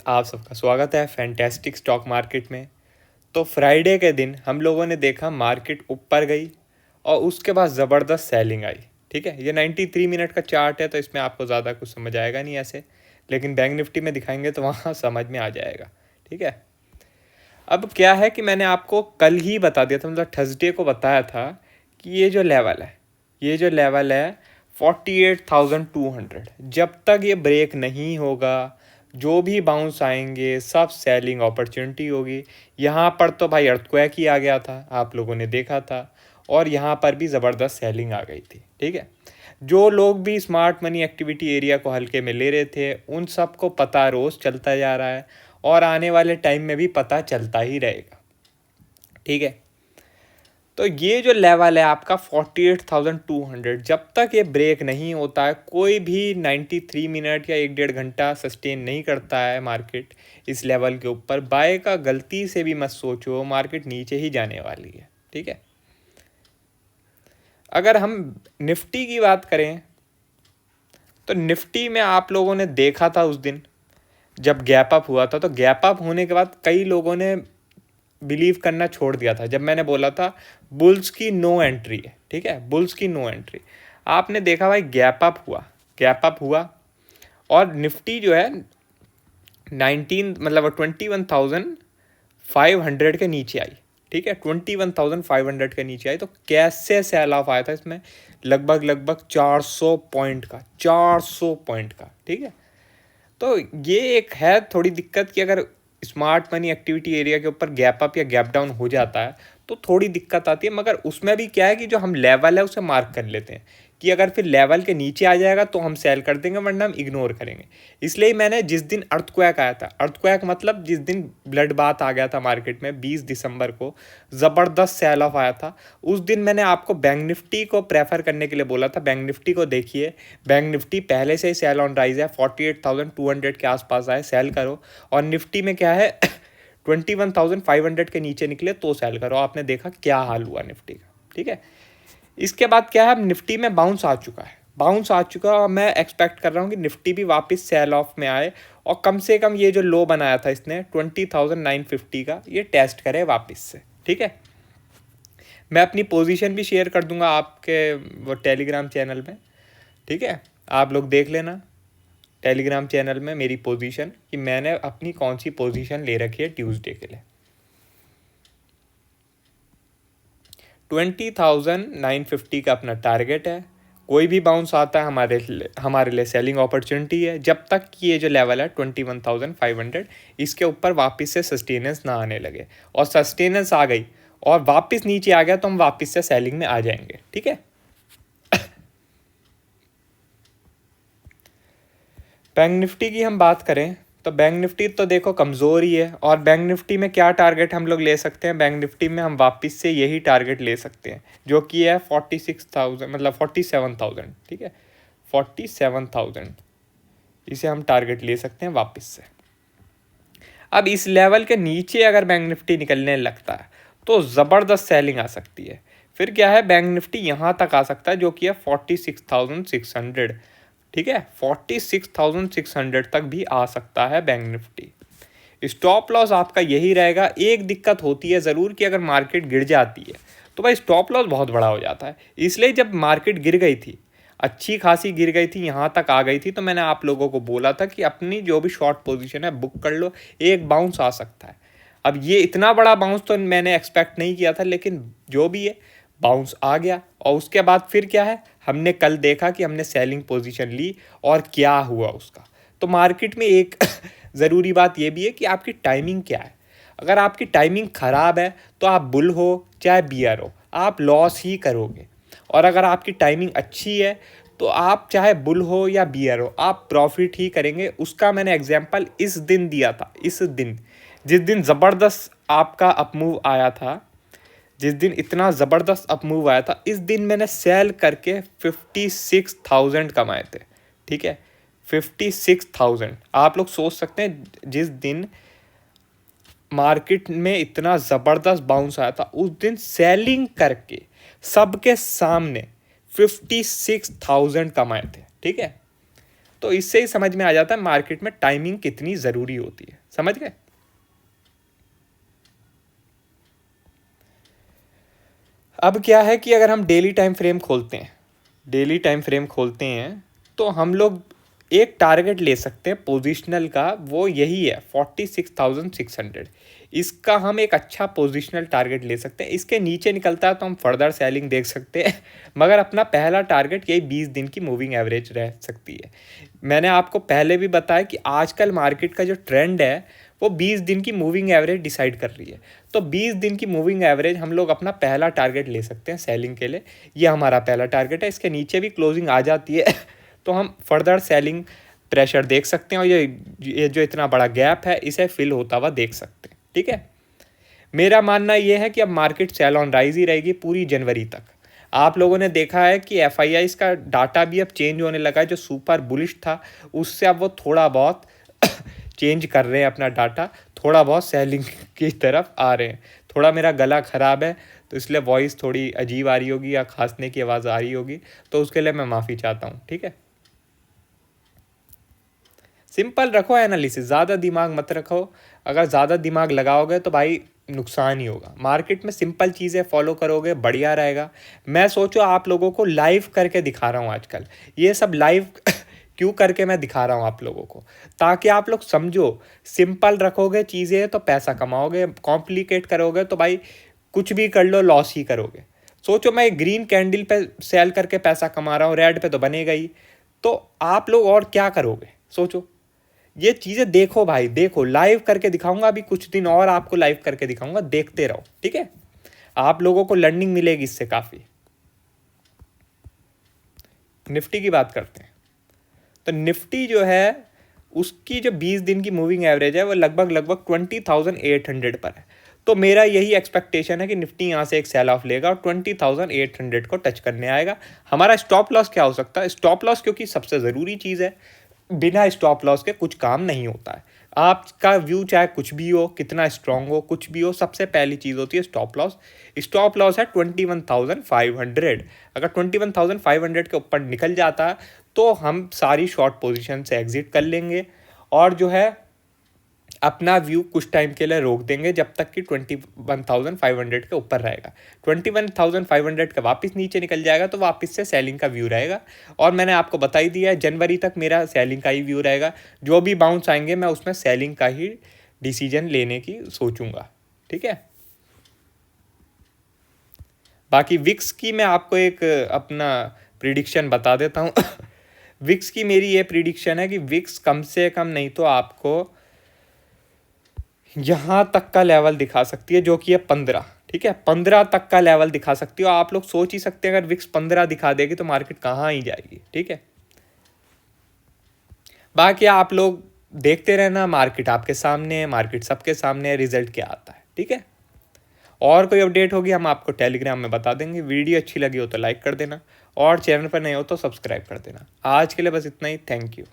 आप सबका स्वागत है फैंटेस्टिक स्टॉक मार्केट में। तो फ्राइडे के दिन हम लोगों ने देखा मार्केट ऊपर गई और उसके बाद ज़बरदस्त सेलिंग आई। ठीक है, ये 93 मिनट का चार्ट है तो इसमें आपको ज़्यादा कुछ समझ आएगा नहीं ऐसे, लेकिन बैंक निफ्टी में दिखाएंगे तो वहाँ समझ में आ जाएगा। ठीक है, अब क्या है कि मैंने आपको कल ही बता दिया था, मतलब थर्सडे को बताया था कि ये जो लेवल है 48,200, जब तक ये ब्रेक नहीं होगा जो भी बाउंस आएंगे सब सेलिंग अपॉर्चुनिटी होगी। यहाँ पर तो भाई अर्थक्वेक ही आ गया था, आप लोगों ने देखा था, और यहाँ पर भी ज़बरदस्त सेलिंग आ गई थी। ठीक है, जो लोग भी स्मार्ट मनी एक्टिविटी एरिया को हल्के में ले रहे थे उन सबको पता रोज़ चलता जा रहा है और आने वाले टाइम में भी पता चलता ही रहेगा। ठीक है, तो ये जो लेवल है आपका 48,200, जब तक ये ब्रेक नहीं होता है कोई भी 93 मिनट या 1 डेढ़ घंटा सस्टेन नहीं करता है मार्केट इस लेवल के ऊपर, बाय का गलती से भी मत सोचो, मार्केट नीचे ही जाने वाली है। ठीक है, अगर हम निफ्टी की बात करें तो निफ्टी में आप लोगों ने देखा था उस दिन जब गैप अप हुआ था, तो गैप अप होने के बाद कई लोगों ने बिलीव करना छोड़ दिया था जब मैंने बोला था बुल्स की नो एंट्री है। ठीक है, बुल्स की नो एंट्री। आपने देखा भाई गैप अप हुआ और निफ्टी जो है 21,500 के नीचे आई। ठीक है, 21,500 के नीचे आई तो कैसे सेल ऑफ आया था इसमें, लगभग 400 पॉइंट का, 400 पॉइंट का। ठीक है, तो ये एक है थोड़ी दिक्कत कि अगर स्मार्ट मनी एक्टिविटी एरिया के ऊपर गैप अप या गैप डाउन हो जाता है तो थोड़ी दिक्कत आती है, मगर उसमें भी क्या है कि जो हम लेवल है उसे मार्क कर लेते हैं कि अगर फिर लेवल के नीचे आ जाएगा तो हम सेल कर देंगे, वरना हम इग्नोर करेंगे। इसलिए मैंने जिस दिन अर्थक्वेक आया था, अर्थक्वेक मतलब जिस दिन ब्लड बाथ आ गया था मार्केट में 20 दिसंबर को, ज़बरदस्त सेल ऑफ आया था, उस दिन मैंने आपको बैंक निफ्टी को प्रेफर करने के लिए बोला था। बैंक निफ्टी को देखिए, बैंक निफ्टी पहले से ही सेल ऑन राइज है, 48,200 के आसपास आए, सेल करो। और निफ्टी में क्या है 21,500 के नीचे निकले तो सेल करो। आपने देखा क्या हाल हुआ निफ्टी का। ठीक है, इसके बाद क्या है, निफ्टी में बाउंस आ चुका और मैं एक्सपेक्ट कर रहा हूँ कि निफ्टी भी वापस सेल ऑफ में आए और कम से कम ये जो लो बनाया था इसने 20,950 का, ये टेस्ट करे वापस से। ठीक है, मैं अपनी पोजीशन भी शेयर कर दूंगा आपके वो टेलीग्राम चैनल में। ठीक है, आप लोग देख लेना टेलीग्राम चैनल में मेरी पोजीशन कि मैंने अपनी कौन सी पोजीशन ले रखी है ट्यूसडे के लिए। 20,950 का अपना टारगेट है। कोई भी बाउंस आता है हमारे लिए सेलिंग अपॉर्चुनिटी है, जब तक कि ये जो लेवल है 21,500 इसके ऊपर वापस से सस्टेनेंस ना आने लगे, और सस्टेनेंस आ गई और वापस नीचे आ गया तो हम वापस से सेलिंग में आ जाएंगे। ठीक है, बैंक निफ्टी की हम बात करें तो बैंक निफ्टी तो देखो कमज़ोर ही है, और बैंक निफ्टी में क्या टारगेट हम लोग ले सकते हैं, बैंक निफ्टी में हम वापस से यही टारगेट ले सकते हैं जो कि है 46,000, मतलब 47,000। ठीक है, 47,000 इसे हम टारगेट ले सकते हैं वापस से। अब इस लेवल के नीचे अगर बैंक निफ्टी निकलने लगता है तो ज़बरदस्त सेलिंग आ सकती है। फिर क्या है, बैंक निफ्टी यहाँ तक आ सकता है जो कि है 46,600। ठीक है, 46,600 तक भी आ सकता है बैंक निफ्टी। स्टॉप लॉस आपका यही रहेगा। एक दिक्कत होती है ज़रूर कि अगर मार्केट गिर जाती है तो भाई स्टॉप लॉस बहुत बड़ा हो जाता है। इसलिए जब मार्केट गिर गई थी, अच्छी खासी गिर गई थी, यहाँ तक आ गई थी, तो मैंने आप लोगों को बोला था कि अपनी जो भी शॉर्ट पोजीशन है बुक कर लो, एक बाउंस आ सकता है। अब ये इतना बड़ा बाउंस तो मैंने एक्सपेक्ट नहीं किया था, लेकिन जो भी है बाउंस आ गया। और उसके बाद फिर क्या है, हमने कल देखा कि हमने सेलिंग पोजीशन ली और क्या हुआ उसका। तो मार्केट में एक ज़रूरी बात यह भी है कि आपकी टाइमिंग क्या है। अगर आपकी टाइमिंग ख़राब है तो आप बुल हो चाहे बियर हो, आप लॉस ही करोगे। और अगर आपकी टाइमिंग अच्छी है तो आप चाहे बुल हो या बियर हो, आप प्रॉफिट ही करेंगे। उसका मैंने एग्जांपल इस दिन दिया था, इस दिन जिस दिन ज़बरदस्त आपका अपमूव आया था, जिस दिन इतना ज़बरदस्त अपमूव आया था, इस दिन मैंने सेल करके 56,000 कमाए थे। ठीक है, 56,000। आप लोग सोच सकते हैं जिस दिन मार्केट में इतना ज़बरदस्त बाउंस आया था उस दिन सेलिंग करके सबके सामने 56,000 कमाए थे। ठीक है, तो इससे ही समझ में आ जाता है मार्केट में टाइमिंग कितनी ज़रूरी होती है। समझ गए? अब क्या है कि अगर हम डेली टाइम फ्रेम खोलते हैं, तो हम लोग एक टारगेट ले सकते हैं पोजिशनल का, वो यही है 46,600। इसका हम एक अच्छा पोजिशनल टारगेट ले सकते हैं। इसके नीचे निकलता है तो हम फर्दर सेलिंग देख सकते हैं, मगर अपना पहला टारगेट यही 20 दिन की मूविंग एवरेज रह सकती है। मैंने आपको पहले भी बताया कि आजकल मार्केट का जो ट्रेंड है वो 20 दिन की मूविंग एवरेज डिसाइड कर रही है। तो 20 दिन की मूविंग एवरेज हम लोग अपना पहला टारगेट ले सकते हैं सेलिंग के लिए। ये हमारा पहला टारगेट है। इसके नीचे भी क्लोजिंग आ जाती है तो हम फर्दर सेलिंग प्रेशर देख सकते हैं, और ये जो इतना बड़ा गैप है इसे फिल होता हुआ देख सकते हैं। ठीक है, मेरा मानना ये है कि अब मार्केट सेल ऑन राइज ही रहेगी पूरी जनवरी तक। आप लोगों ने देखा है कि एफआईआईज़ का डाटा भी अब चेंज होने लगा है। जो सुपर बुलिश था उससे अब वो थोड़ा बहुत चेंज कर रहे हैं अपना डाटा, थोड़ा बहुत सेलिंग की तरफ आ रहे हैं। थोड़ा मेरा गला ख़राब है तो इसलिए वॉइस थोड़ी अजीब आ रही होगी या खांसने की आवाज़ आ रही होगी, तो उसके लिए मैं माफ़ी चाहता हूँ। ठीक है, सिंपल रखो एनालिसिस, ज़्यादा दिमाग मत रखो। अगर ज़्यादा दिमाग लगाओगे तो भाई नुकसान ही होगा। मार्केट में सिंपल चीज़ें फॉलो करोगे बढ़िया रहेगा। मैं सोचो आप लोगों को लाइव करके दिखा रहा हूँ आजकल, ये सब लाइव क्यों करके मैं दिखा रहा हूँ आप लोगों को, ताकि आप लोग समझो। सिंपल रखोगे चीज़ें तो पैसा कमाओगे, कॉम्प्लिकेट करोगे तो भाई कुछ भी कर लो लॉस ही करोगे। सोचो मैं ग्रीन कैंडल पे सेल करके पैसा कमा रहा हूँ, रेड पे तो बनेगा ही, तो आप लोग और क्या करोगे सोचो। ये चीज़ें देखो भाई, देखो लाइव करके दिखाऊंगा, अभी कुछ दिन और आपको लाइव करके दिखाऊंगा, देखते रहो। ठीक है, आप लोगों को लर्निंग मिलेगी इससे काफ़ी। निफ्टी की बात करते हैं, तो निफ्टी जो है उसकी जो 20 दिन की मूविंग एवरेज है वो लगभग 20,800 पर है। तो मेरा यही एक्सपेक्टेशन है कि निफ्टी यहाँ से एक सेल ऑफ लेगा और 20,800 को टच करने आएगा। हमारा स्टॉप लॉस क्या हो सकता है? स्टॉप लॉस क्योंकि सबसे ज़रूरी चीज़ है, बिना स्टॉप लॉस के कुछ काम नहीं होता है। आपका व्यू चाहे कुछ भी हो, कितना स्ट्रांग हो, कुछ भी हो, सबसे पहली चीज़ होती है स्टॉप लॉस। स्टॉप लॉस है 21,500। अगर 21,500 के ऊपर निकल जाता है तो हम सारी शॉर्ट पोजीशन से एग्जिट कर लेंगे, और जो है अपना व्यू कुछ टाइम के लिए रोक देंगे जब तक कि 21,500 के ऊपर रहेगा। 21,500 का वापस नीचे निकल जाएगा तो वापस से सेलिंग का व्यू रहेगा। और मैंने आपको बता ही दिया है जनवरी तक मेरा सेलिंग का ही व्यू रहेगा। जो भी बाउंस आएंगे मैं उसमें सेलिंग का ही डिसीजन लेने की सोचूंगा। ठीक है, बाकी विक्स की मैं आपको एक अपना प्रिडिक्शन बता देता हूँ। विक्स की मेरी ये प्रिडिक्शन है कि विक्स कम से कम नहीं तो आपको यहाँ तक का लेवल दिखा सकती है, जो कि है 15। ठीक है, 15 तक का लेवल दिखा सकती हो। आप लोग सोच ही सकते हैं अगर विक्स 15 दिखा देगी तो मार्केट कहाँ ही जाएगी। ठीक है, बाकी आप लोग देखते रहना, मार्केट आपके सामने है, मार्केट सबके सामने है, रिजल्ट क्या आता है। ठीक है, और कोई अपडेट होगी हम आपको टेलीग्राम में बता देंगे। वीडियो अच्छी लगी हो तो लाइक कर देना, और चैनल पर नए हो तो सब्सक्राइब कर देना। आज के लिए बस इतना ही, थैंक यू।